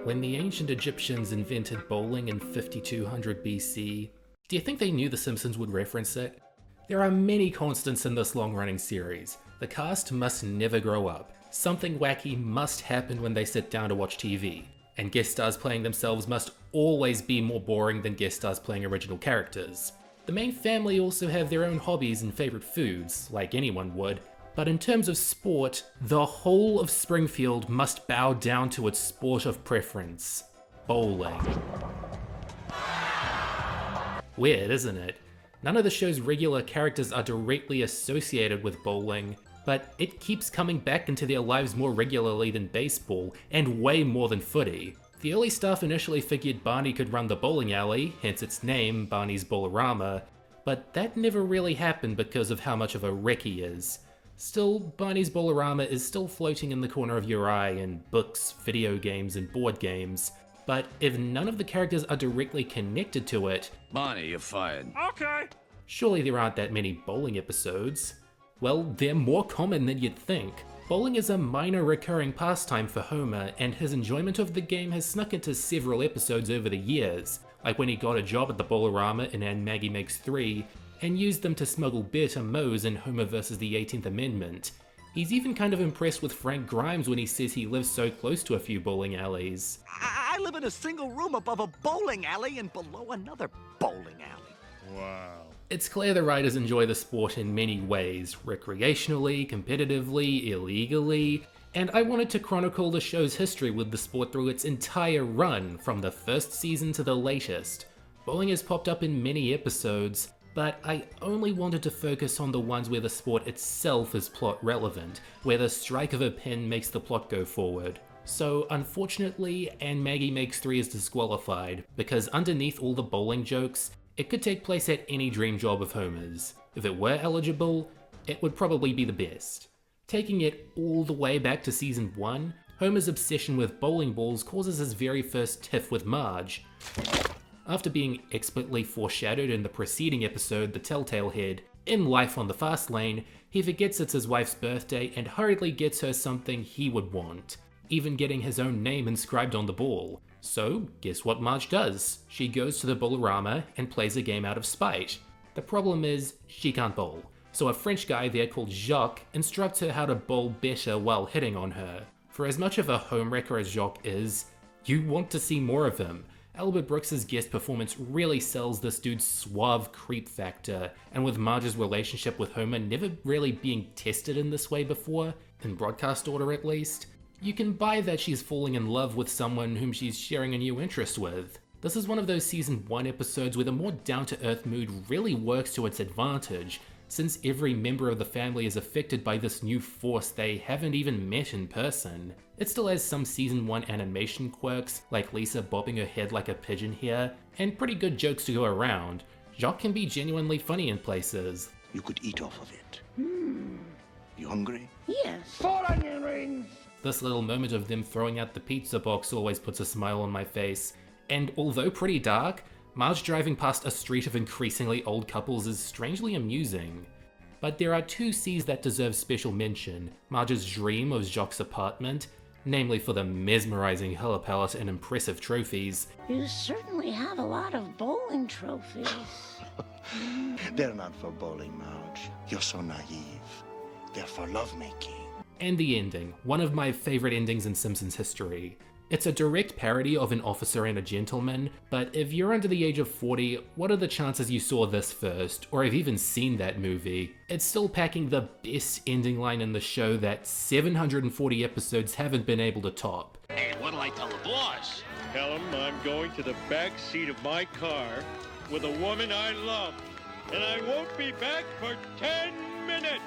When the ancient Egyptians invented bowling in 5200 BC, do you think they knew the Simpsons would reference it? There are many constants in this long-running series. The cast must never grow up. Something wacky must happen when they sit down to watch TV. And guest stars playing themselves must always be more boring than guest stars playing original characters. The main family also have their own hobbies and favorite foods, like anyone would. But in terms of sport, the whole of Springfield must bow down to its sport of preference: bowling. Weird, isn't it? None of the show's regular characters are directly associated with bowling, but it keeps coming back into their lives more regularly than baseball, and way more than footy. The early staff initially figured Barney could run the bowling alley, hence its name, Barney's Bowlerama, but that never really happened because of how much of a wreck he is. Still, Barney's Bowlerama is still floating in the corner of your eye in books, video games, and board games. But if none of the characters are directly connected to it... Barney, you're fired. Okay. Surely there aren't that many bowling episodes. Well, they're more common than you'd think. Bowling is a minor recurring pastime for Homer, and his enjoyment of the game has snuck into several episodes over the years, like when he got a job at the Bowlerama in Aunt Maggie Makes 3, and used them to smuggle beer to Moe's in Homer vs. the 18th Amendment. He's even kind of impressed with Frank Grimes when he says he lives so close to a few bowling alleys. I live in a single room above a bowling alley and below another bowling alley. Wow. It's clear the writers enjoy the sport in many ways, recreationally, competitively, illegally, and I wanted to chronicle the show's history with the sport through its entire run, from the first season to the latest. Bowling has popped up in many episodes, but I only wanted to focus on the ones where the sport itself is plot relevant, where the strike of a pen makes the plot go forward. So unfortunately, Aunt Maggie Makes 3 is disqualified, because underneath all the bowling jokes, it could take place at any dream job of Homer's. If it were eligible, it would probably be the best. Taking it all the way back to season 1, Homer's obsession with bowling balls causes his very first tiff with Marge. After being expertly foreshadowed in the preceding episode, The Telltale Head, in Life on the Fast Lane, he forgets it's his wife's birthday and hurriedly gets her something he would want, even getting his own name inscribed on the ball. So, guess what Marge does? She goes to the Bowlerama and plays a game out of spite. The problem is, she can't bowl, so a French guy there called Jacques instructs her how to bowl better while hitting on her. For as much of a homewrecker as Jacques is, you want to see more of him. Albert Brooks' guest performance really sells this dude's suave creep factor, and with Marge's relationship with Homer never really being tested in this way before, in broadcast order at least, you can buy that she's falling in love with someone whom she's sharing a new interest with. This is one of those season 1 episodes where the more down-to-earth mood really works to its advantage, since every member of the family is affected by this new force they haven't even met in person. It still has some season 1 animation quirks, like Lisa bobbing her head like a pigeon here, and pretty good jokes to go around. Jacques can be genuinely funny in places. You could eat off of it. You hungry? Yes. 4 onion rings! This little moment of them throwing out the pizza box always puts a smile on my face, and although pretty dark, Marge driving past a street of increasingly old couples is strangely amusing. But there are two C's that deserve special mention: Marge's dream of Jacques' apartment, namely for the mesmerizing color palette and impressive trophies. You certainly have a lot of bowling trophies. They're not for bowling, Marge. You're so naive. They're for lovemaking. And the ending, one of my favorite endings in Simpsons history. It's a direct parody of An Officer and a Gentleman, but if you're under the age of 40, what are the chances you saw this first, or have even seen that movie? It's still packing the best ending line in the show that 740 episodes haven't been able to top. Hey, what'll I tell the boss? Tell him I'm going to the back seat of my car with a woman I love, and I won't be back for 10 minutes.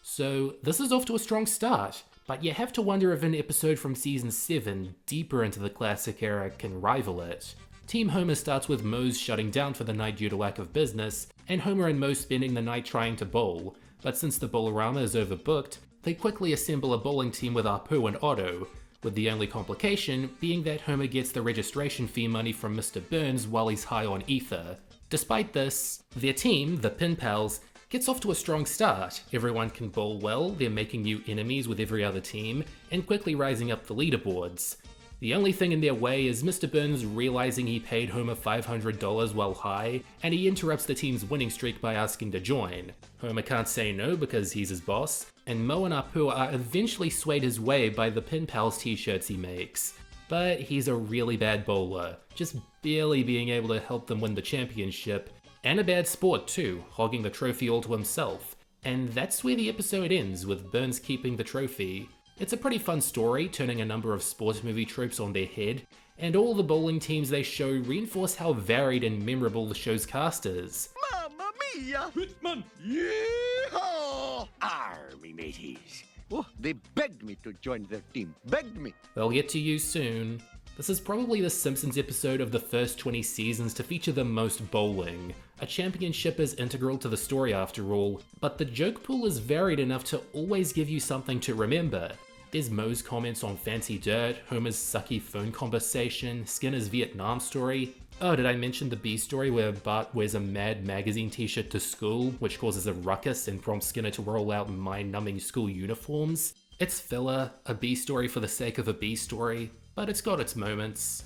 So this is off to a strong start, but you have to wonder if an episode from season 7, deeper into the classic era, can rival it. Team Homer starts with Moe's shutting down for the night due to lack of business, and Homer and Moe spending the night trying to bowl, but since the Bowlerama is overbooked, they quickly assemble a bowling team with Apu and Otto, with the only complication being that Homer gets the registration fee money from Mr. Burns while he's high on ether. Despite this, their team, the Pin Pals, gets off to a strong start. Everyone can bowl well, they're making new enemies with every other team, and quickly rising up the leaderboards. The only thing in their way is Mr. Burns realizing he paid Homer $500 while high, and he interrupts the team's winning streak by asking to join. Homer can't say no because he's his boss, and Moe and Apu are eventually swayed his way by the Pen Pals t-shirts he makes. But he's a really bad bowler, just barely being able to help them win the championship, and a bad sport too, hogging the trophy all to himself. And that's where the episode ends, with Burns keeping the trophy. It's a pretty fun story, turning a number of sports movie tropes on their head, and all the bowling teams they show reinforce how varied and memorable the show's cast is. Mamma mia! Hitman! Yeehaw! Army mateys. Oh, they begged me to join their team. Begged me. They'll get to you soon. This is probably the Simpsons episode of the first 20 seasons to feature the most bowling. A championship is integral to the story after all, but the joke pool is varied enough to always give you something to remember. There's Moe's comments on fancy dirt, Homer's sucky phone conversation, Skinner's Vietnam story. Oh, did I mention the B story where Bart wears a Mad Magazine t-shirt to school, which causes a ruckus and prompts Skinner to roll out mind-numbing school uniforms? It's filler, a B story for the sake of a B story, but it's got its moments.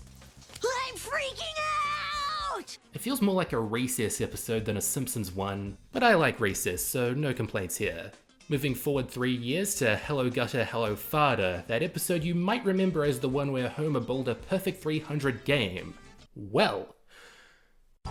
I'm freaking out! It feels more like a Recess episode than a Simpsons one, but I like Recess, so no complaints here. Moving forward 3 years to Hello Gutter, Hello Farter, that episode you might remember as the one where Homer bowled a perfect 300 game. Well,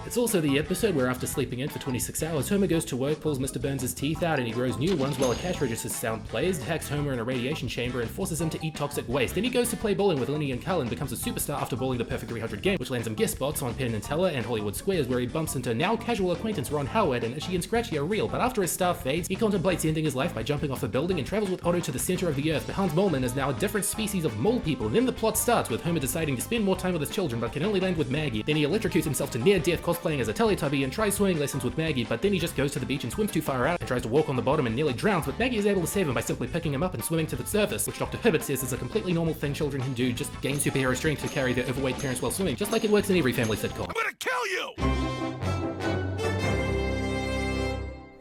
it's also the episode where after sleeping in for 26 hours, Homer goes to work, pulls Mr. Burns' teeth out, and he grows new ones while a cash register sound plays, attacks Homer in a radiation chamber, and forces him to eat toxic waste. Then he goes to play bowling with Lenny and Carl and becomes a superstar after bowling the perfect 300 game, which lands him guest spots on Penn and Teller and Hollywood Squares, where he bumps into now casual acquaintance Ron Howard, and Itchy and Scratchy are real. But after his star fades, he contemplates ending his life by jumping off a building and travels with Otto to the center of the earth. But Hans Moleman is now a different species of mole people, and then the plot starts with Homer deciding to spend more time with his children, but can only land with Maggie. Then he electrocutes himself to near death cosplaying as a Teletubby and tries swimming lessons with Maggie, but then he just goes to the beach and swims too far out and tries to walk on the bottom and nearly drowns, but Maggie is able to save him by simply picking him up and swimming to the surface, which Dr. Hibbert says is a completely normal thing children can do, just gain superhero strength to carry their overweight parents while swimming, just like it works in every family sitcom. I'm gonna kill you!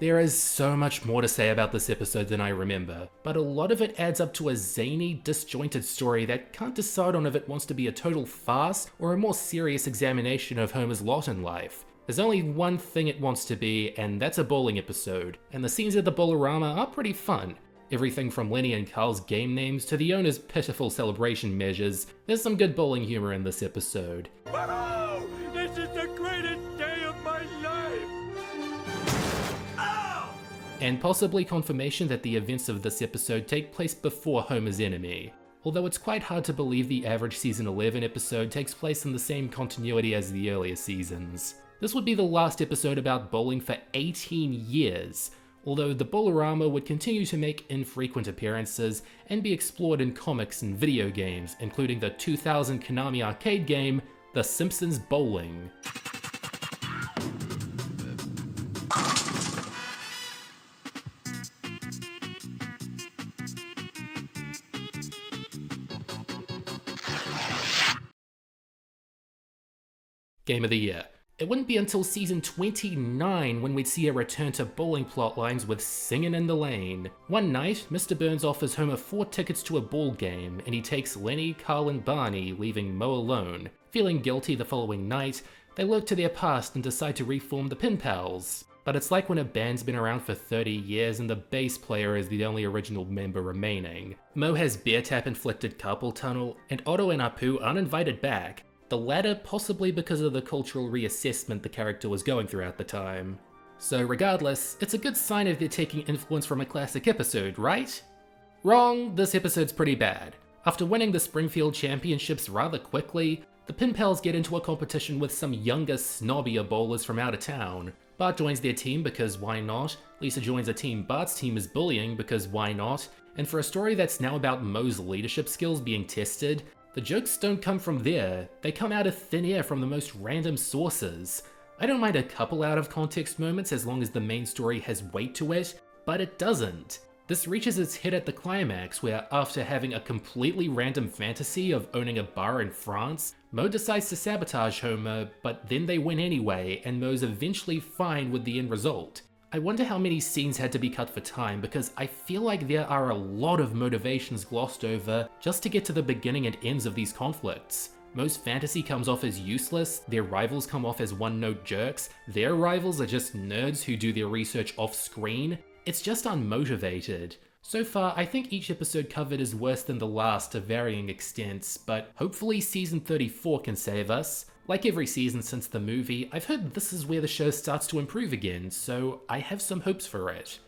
There is so much more to say about this episode than I remember, but a lot of it adds up to a zany, disjointed story that can't decide on if it wants to be a total farce or a more serious examination of Homer's lot in life. There's only one thing it wants to be, and that's a bowling episode, and the scenes at the Bowlerama are pretty fun. Everything from Lenny and Carl's game names to the owner's pitiful celebration measures, there's some good bowling humor in this episode. Whoa! This is the greatest day of my life! Ow! And possibly confirmation that the events of this episode take place before Homer's enemy. Although it's quite hard to believe the average season 11 episode takes place in the same continuity as the earlier seasons. This would be the last episode about bowling for 18 years, although the Bowlerama would continue to make infrequent appearances and be explored in comics and video games, including the 2000 Konami arcade game, The Simpsons Bowling. Game of the Year. It wouldn't be until season 29 when we'd see a return to bowling plotlines with Singin' in the Lane. One night, Mr. Burns offers Homer 4 tickets to a ball game, and he takes Lenny, Carl, and Barney, leaving Moe alone. Feeling guilty the following night, they look to their past and decide to reform the Pen Pals. But it's like when a band's been around for 30 years and the bass player is the only original member remaining. Moe has beer tap inflicted carpal tunnel, and Otto and Apu aren't invited back. The latter possibly because of the cultural reassessment the character was going through at the time. So regardless, it's a good sign if they're taking influence from a classic episode, right? Wrong, this episode's pretty bad. After winning the Springfield Championships rather quickly, the Pen Pals get into a competition with some younger, snobbier bowlers from out of town. Bart joins their team because why not? Lisa joins a team Bart's team is bullying because why not? And for a story that's now about Moe's leadership skills being tested, the jokes don't come from there, they come out of thin air from the most random sources. I don't mind a couple out of context moments as long as the main story has weight to it, but it doesn't. This reaches its head at the climax where, after having a completely random fantasy of owning a bar in France, Moe decides to sabotage Homer, but then they win anyway, and Moe's eventually fine with the end result. I wonder how many scenes had to be cut for time, because I feel like there are a lot of motivations glossed over just to get to the beginning and ends of these conflicts. Most fantasy comes off as useless, their rivals come off as one-note jerks, their rivals are just nerds who do their research off-screen. It's just unmotivated. So far, I think each episode covered is worse than the last to varying extents, but hopefully season 34 can save us. Like every season since the movie, I've heard this is where the show starts to improve again, so I have some hopes for it.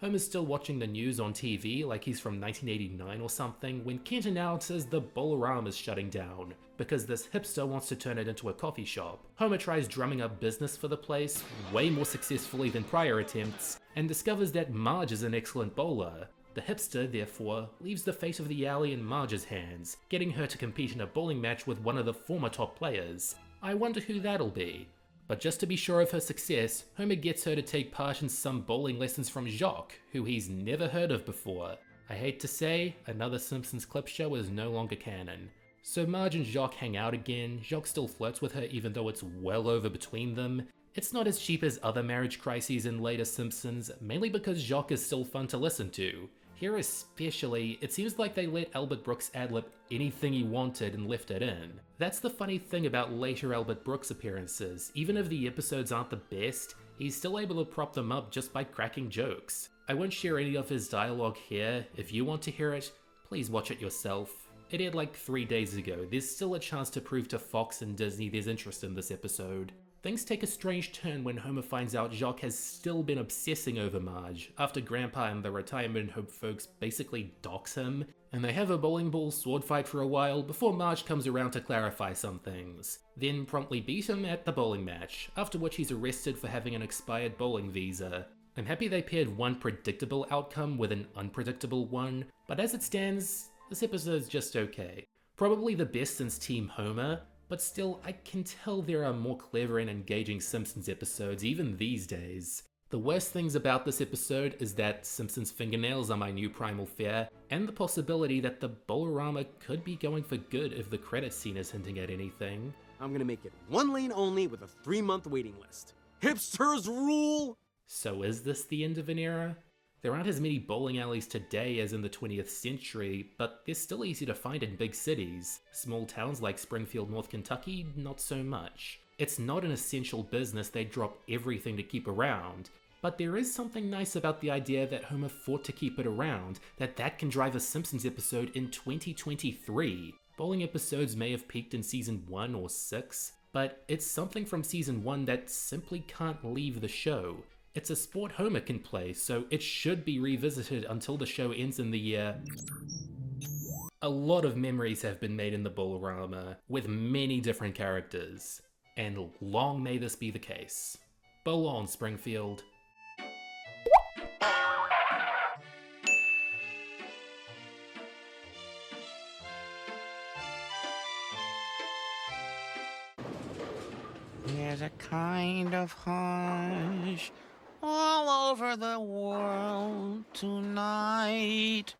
Homer's still watching the news on TV like he's from 1989 or something when Kent announces the Bolorama is shutting down because this hipster wants to turn it into a coffee shop. Homer tries drumming up business for the place, way more successfully than prior attempts, and discovers that Marge is an excellent bowler. The hipster, therefore, leaves the fate of the alley in Marge's hands, getting her to compete in a bowling match with one of the former top players. I wonder who that'll be. But just to be sure of her success, Homer gets her to take part in some bowling lessons from Jacques, who he's never heard of before. I hate to say, another Simpsons clip show is no longer canon. So Marge and Jacques hang out again, Jacques still flirts with her even though it's well over between them. It's not as cheap as other marriage crises in later Simpsons, mainly because Jacques is still fun to listen to. Here especially, it seems like they let Albert Brooks ad-lib anything he wanted and left it in. That's the funny thing about later Albert Brooks appearances. Even if the episodes aren't the best, he's still able to prop them up just by cracking jokes. I won't share any of his dialogue here. If you want to hear it, please watch it yourself. It aired like 3 days ago. There's still a chance to prove to Fox and Disney there's interest in this episode. Things take a strange turn when Homer finds out Jacques has still been obsessing over Marge, after Grandpa and the retirement home folks basically dox him, and they have a bowling ball sword fight for a while before Marge comes around to clarify some things, then promptly beat him at the bowling match, after which he's arrested for having an expired bowling visa. I'm happy they paired one predictable outcome with an unpredictable one, but as it stands, this episode's just okay. Probably the best since Team Homer, but still, I can tell there are more clever and engaging Simpsons episodes even these days. The worst things about this episode is that Simpsons fingernails are my new primal fear, and the possibility that the Bolorama could be going for good if the credits scene is hinting at anything. I'm gonna make it 1 lane only with a 3-month waiting list. Hipsters rule! So is this the end of an era? There aren't as many bowling alleys today as in the 20th century, but they're still easy to find in big cities. Small towns like Springfield, North Kentucky, not so much. It's not an essential business they'd drop everything to keep around, but there is something nice about the idea that Homer fought to keep it around, that can drive a Simpsons episode in 2023. Bowling episodes may have peaked in season 1 or 6, but it's something from season 1 that simply can't leave the show. It's a sport Homer can play, so it should be revisited until the show ends in the year. A lot of memories have been made in the Bolorama, with many different characters. And long may this be the case. Bowl on, Springfield. There's a kind of hush all over the world tonight.